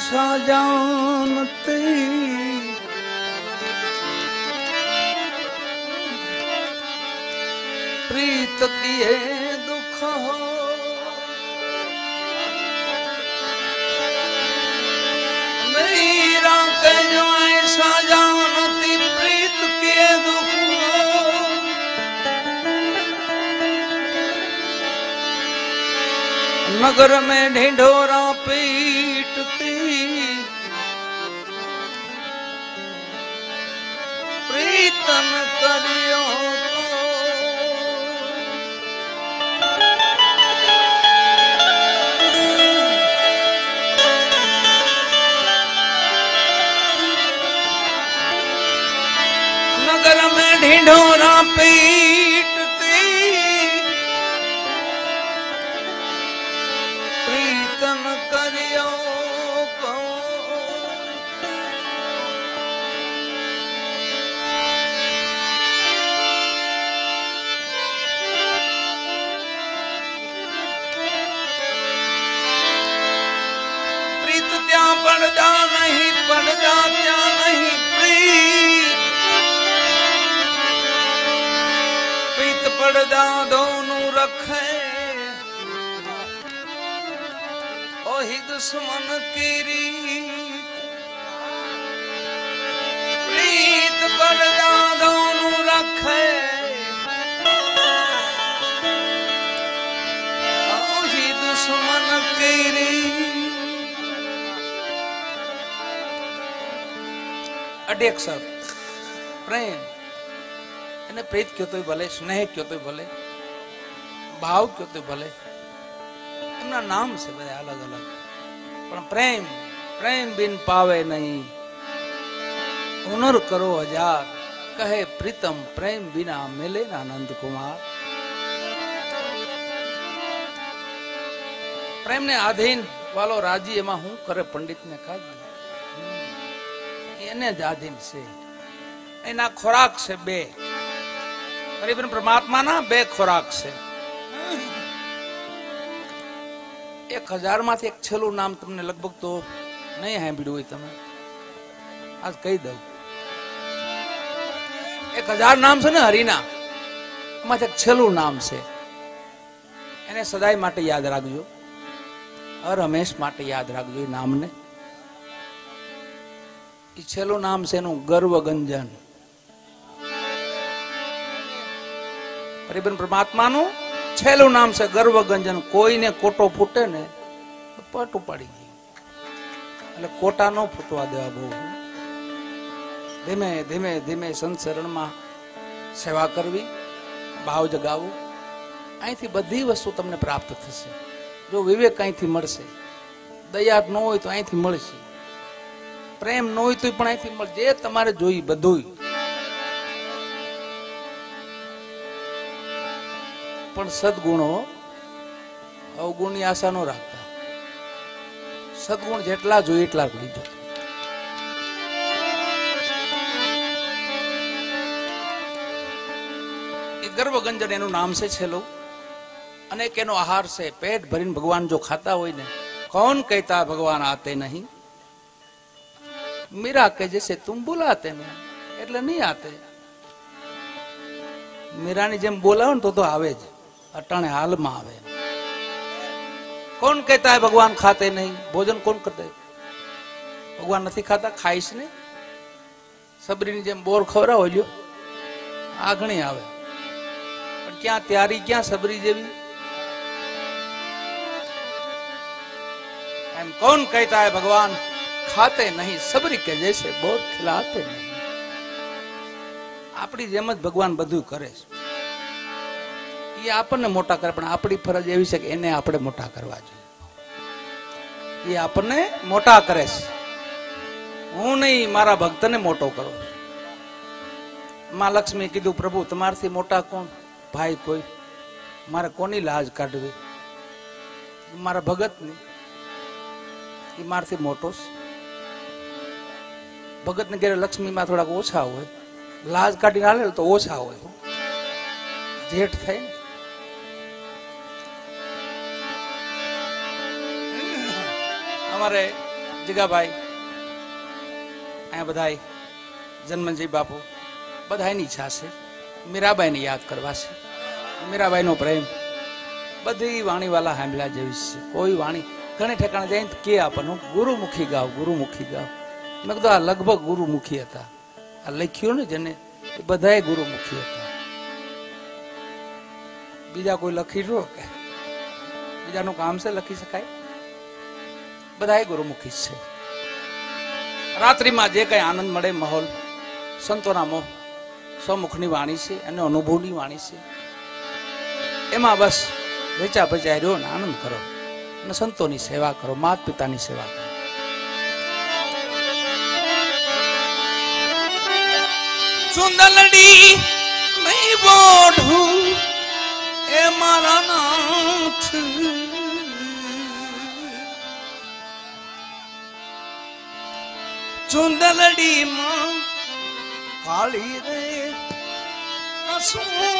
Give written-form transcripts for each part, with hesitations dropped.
ऐसा जानती प्रीत किए दुख हो मेरा के जो ऐसा जानती प्रीत किए दुख हो नगर में ढिंढोरा पीटती प्रीतम करियो नगर में ढिंढोरा पीटती प्रीतम करियो प्रीत त्या पड़दा नहीं पड़दा त्या नहीं प्रीत पड़दा दोनों रखे ओही दुश्मन की रीत प्रीत पड़दा दोनों रखे ओही दुश्मन की रीत अडेक सर प्रेम એને પ્રીત કયો તોય ભલે સ્નેહ કયો તોય ભલે ભાવ કયો તોય ભલે એમના નામ છે બધા અલગ અલગ પણ પ્રેમ પ્રેમ બિન પાવે નહીં હુનર કરો હજાર કહે પ્રીતમ પ્રેમ બિના મિલે ના નંદ કુમાર પ્રેમ ને આધીન વાલો રાજી એમાં હું કરે પંડિત ને કાજી એને જ આધીન છે એના ખોરાક છે બે કરીબન પરમાત્મા ના બે ખોરાક છે 1000 માંથી એક છેલ્લું નામ તમને લગભગ તો નહીં સાંભળ્યું હોય તમે આજ કહી દઉં 1000 નામ છે ને હરિના એમાંથી એક છેલ્લું નામ છે એને સદાય માટે યાદ રાખજો હર હંમેશ માટે યાદ રાખજો એ નામને એ છેલ્લું નામ છે એનું ગર્વગંજન પરિબન પરમાત્માનું છેલ્લું નામ છે ગર્વગંજન કોઈને કોટો ફૂટે ને પટ ઉપાડી ગઈ એટલે કોટા ન ફૂટવા દેવા બહુ ધીમે ધીમે ધીમે સંચરણમાં સેવા કરવી ભાવ જગાવવું અહીંથી બધી વસ્તુ તમને પ્રાપ્ત થશે જો વિવેક અહીંથી મળશે દયા ન હોય તો અહીંથી મળશે પ્રેમ ન હોય તો પણ અહીંથી મળશે જે તમારે જોઈ બધું પણ સદગુણો અવગુણની આશા ન રાખતા સદગુણ જેટલા જોઈએ એટલા લીધો એ ગર્વગંજન એનું નામ છે છેલ્લું અને એક એનો આહાર છે પેટ ભરીને ભગવાન જો ખાતા હોય ને कौन कहता भगवान आते नहीं मीरा के जैसे तुम बुलाते नहीं એટલે નહીં આતે મીરાની જેમ બોલાવો ને તો આવે જ અટાણે હાલમાં આવે कौन कहता है भगवान खाते नहीं भोजन कौन करते भगवान નથી ખાતા ખાઈશ ને સબરીની જેમ બોર ખવરાવો લ્યો આગણી આવે પણ ક્યાં ત્યારી ક્યાં સબરી જેવી एम कौन कहता है भगवान खाते नहीं सबरी के जैसे बोर खिलाते नहीं આપણી જેમ જ ભગવાન બધું કરે છે એ આપણને મોટા કરે પણ આપણી ફરજ એવી છે કે એને આપણે મોટા કરવા જોઈએ એ આપણને મોટા કરે છે હું નહીં મારા ભક્તને મોટો કરો માં લક્ષ્મી કીધું પ્રભુ તમારથી મોટા કોણ ભાઈ કોઈ મારે કોની લાજ કાઢવી મારા ભગતની એ મારથી મોટો છે ભગત ને ઘેરે લક્ષ્મીમાં થોડાક ઓછા હોય લાજ કાઢીને હાલે તો ઓછા હોય જેઠ થાય ને અમારે જીગાભાઈ અહીંયા બધાય જન્મજી બાપુ બધાની ઈચ્છા છે મીરાબાઈને યાદ કરવા છે. મીરાબાઈનો પ્રેમ બધી વાણીવાલા સાંભળ્યા જેવી છે. કોઈ વાણી ઘણી ઠેકાણે જઈને કે આપણને ગુરુમુખી ગાવ ગુરુમુખી ગાવ. મેં કીધું આ લગભગ ગુરુમુખી હતા. આ લખ્યું ને જેને એ બધાય ગુરુમુખી હતા. બીજા કોઈ લખી લો કે બીજાનું કામ છે લખી શકાય? બધાય ગુરુમુખી છે. રાત્રિમાં જે કઈ આનંદ મળે માહોલ સંતોના મોહ સ્વમુખની વાણી છે અને અનુભવની વાણી છે. એમાં બસ વેચા બચાઈ રહ્યો ને આનંદ કરો અને સંતોની સેવા કરો, માત પિતાની સેવા કરો. ચુંદલડી મઈ બોઢું એ મારા નાથ, ચુંદલડી માં કાળી રે સુંદલા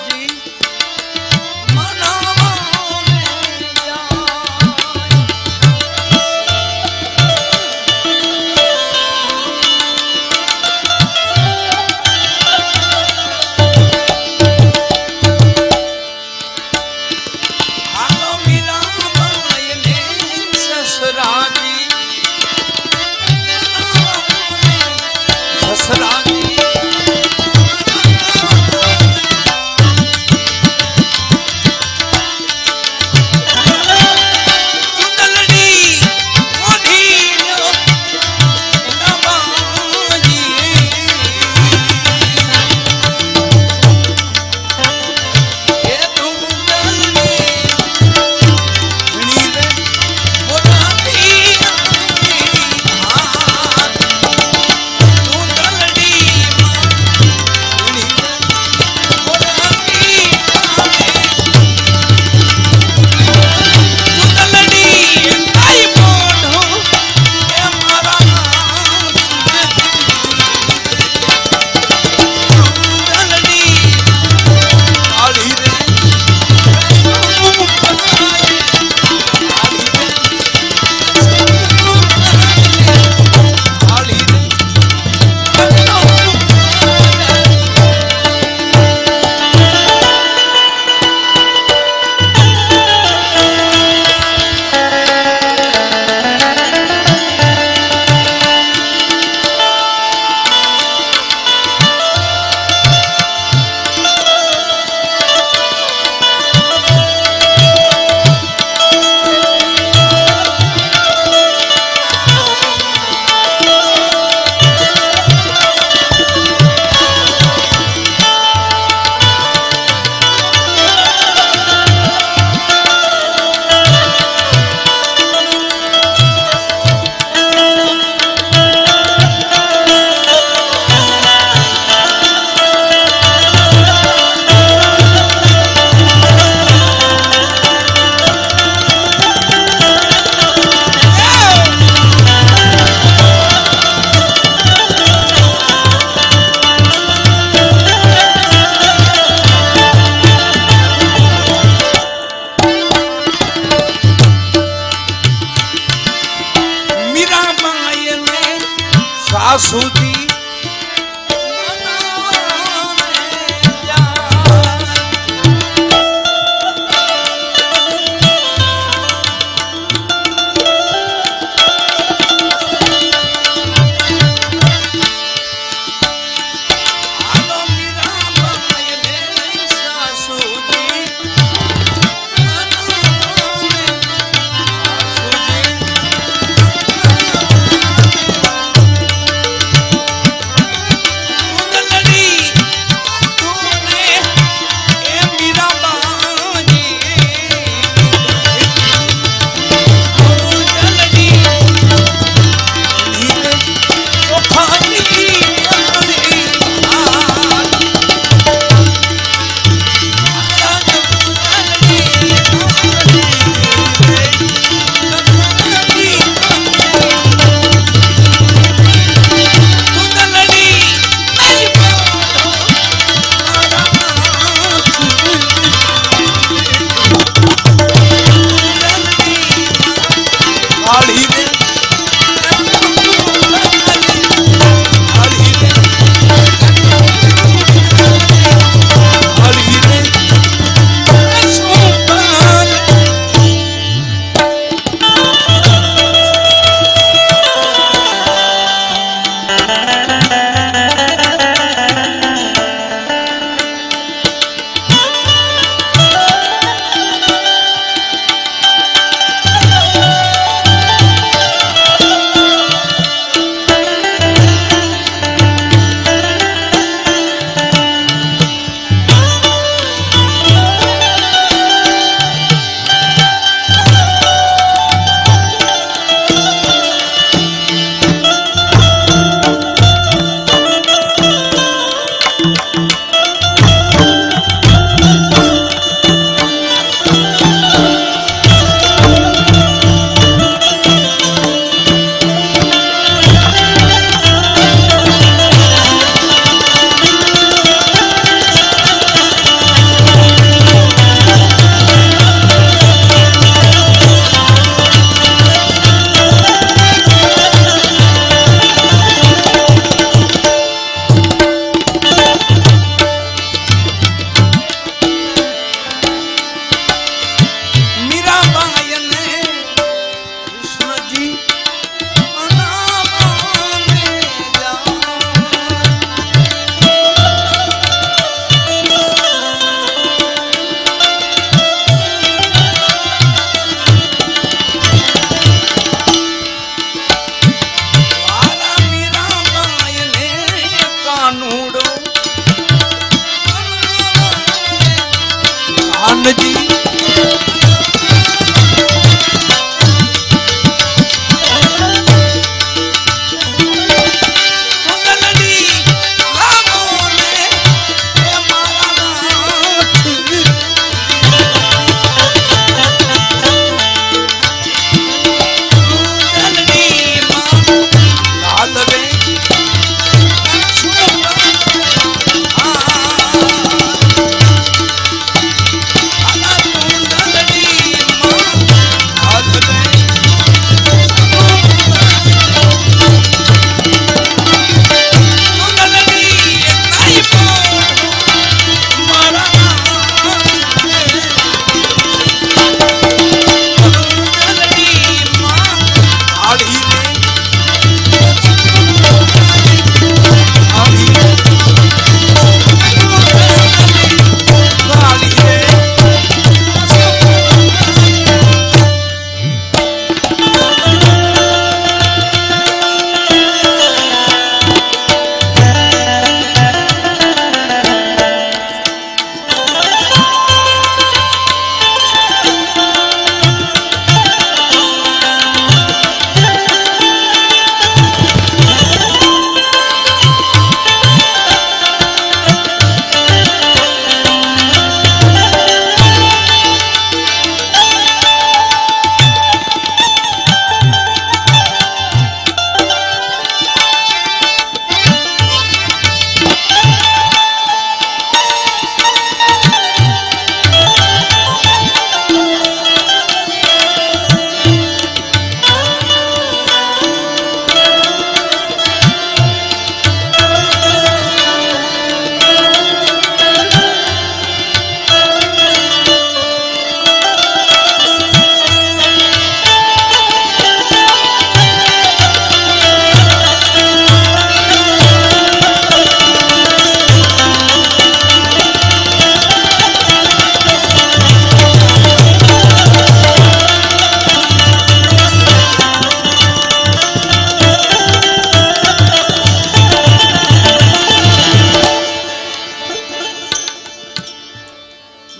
जी मनावा में जाए। हालो मीराबाई ने ससुरा जी ससुरा जी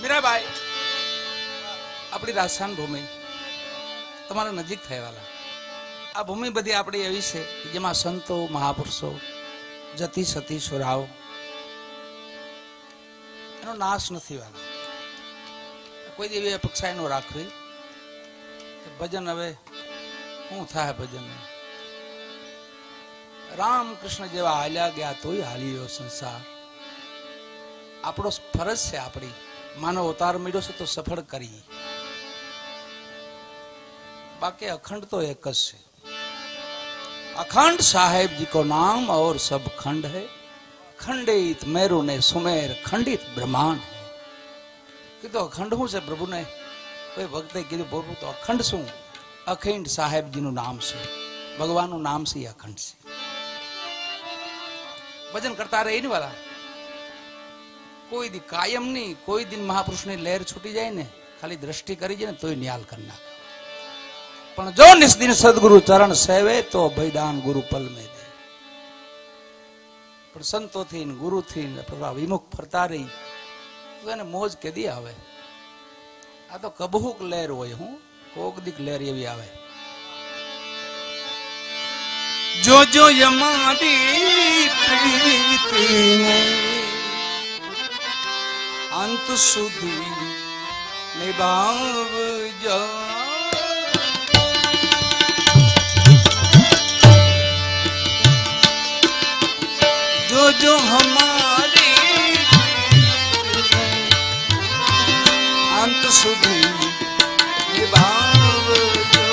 મીરાબાઈ આપણી રાજસ્થાન ભૂમિ તમારા નજીક થયેવાલા આ ભૂમિ બધી આપણી એવી છે જેમાં સંતો મહાપુરુષો જતી સતી સુરાઓ એનો નાશ નથી વાળો કોઈ દેવી અપેક્ષા એનો રાખવી ભજન હવે શું થાય ભજન રામ કૃષ્ણ જેવા હાલ્યા ગયા તોય હાલ્યો સંસાર આપણો ફરજ છે આપણી માનવ અવતાર મળ્યો છે તો સફળ કરી बाकी अखंड तो एक है अखंड साहेब जी को नाम और सब खंड है खंडित मेरु ने सुमेर खंडित ब्रह्मांड है कि तो अखंड हूं से प्रभु ने कोई भक्त कीधु बोलू तो अखंड शू अखंड साहेब जी नु नाम से भगवान नु नाम से अखंड से भजन करता रहे नहीं वाला कोई दी कायम नहीं कोई दिन महापुरुष ने लहर छूटी जाए ने खाली दृष्टि करी जाए तो न्याल करना पण जो निस दिन सदगुरु चरण सेवे तो भयदान गुरु पल में दे पण संतो थी गुरु थी विमुख फरता रही तो એને મોજ કેદી આવે આ તો કબહુક લહેર હોય હું કોક દીક લહેર એવી આવે જો જો યમારી પ્રીતિ ને અંત સુધી નિભાવ જો जो जो हमारी अंत सुधी निभाव जो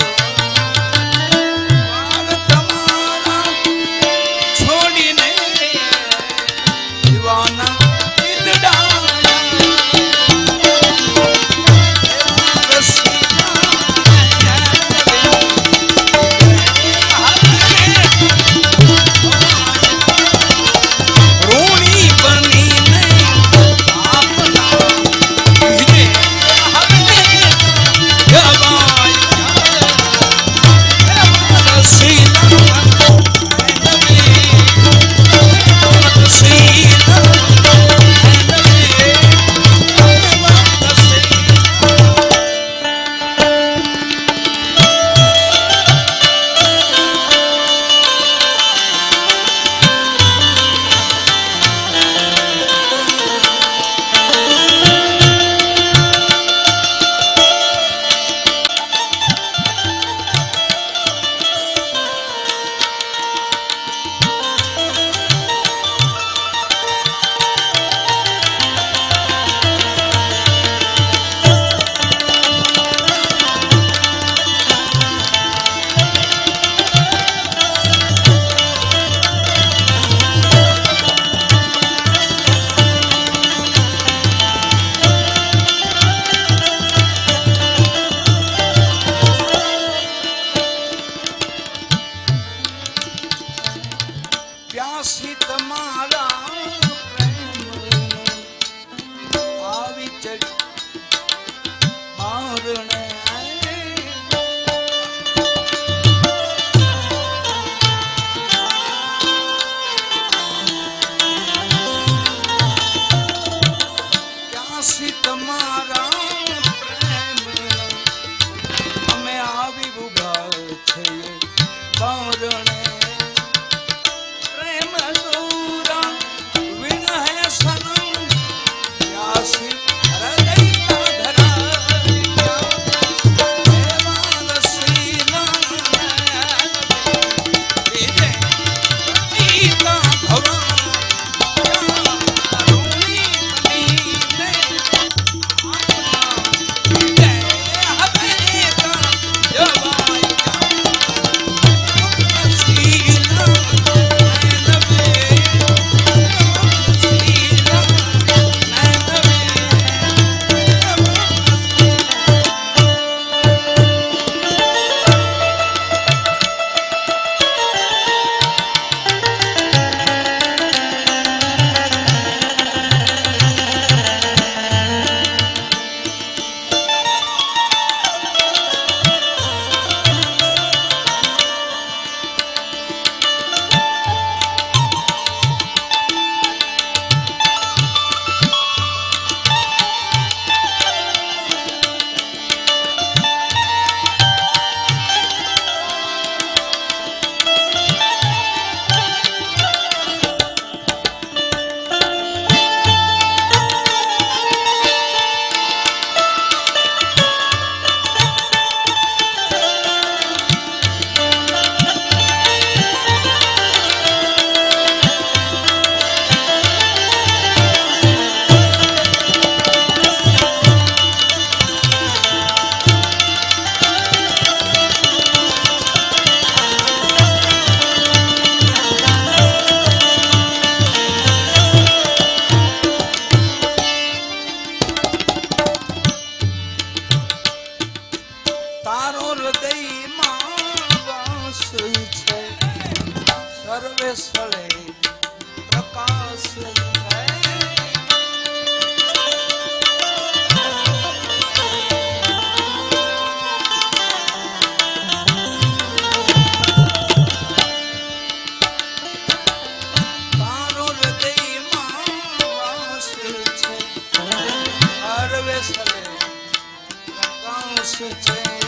तुम्हारा छोड़ी नहीं दीवाना હૃદયમાં વાસ છે સર્વે સ્થળે પ્રકાશ છે તારો હૃદયમાં વાસ છે સર્વે સ્થળે પ્રકાશ છે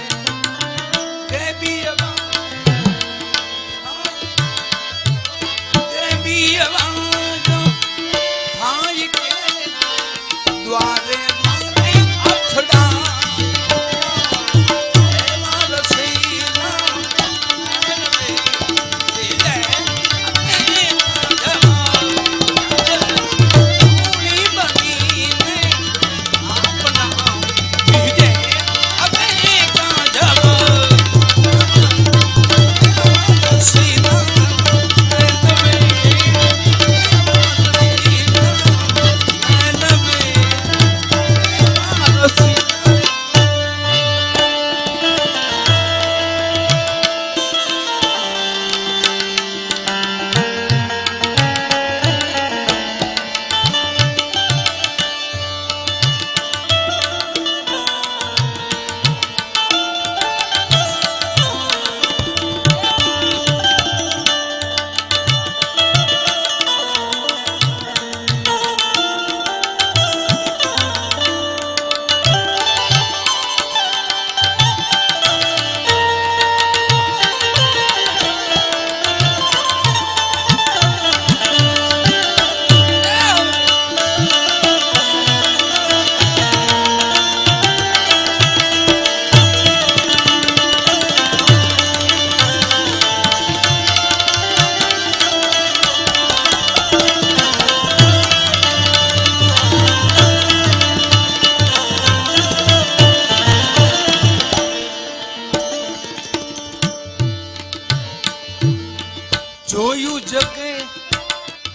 જોયું જગે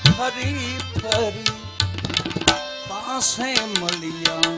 ફરી ફરી પાસે મળ્યા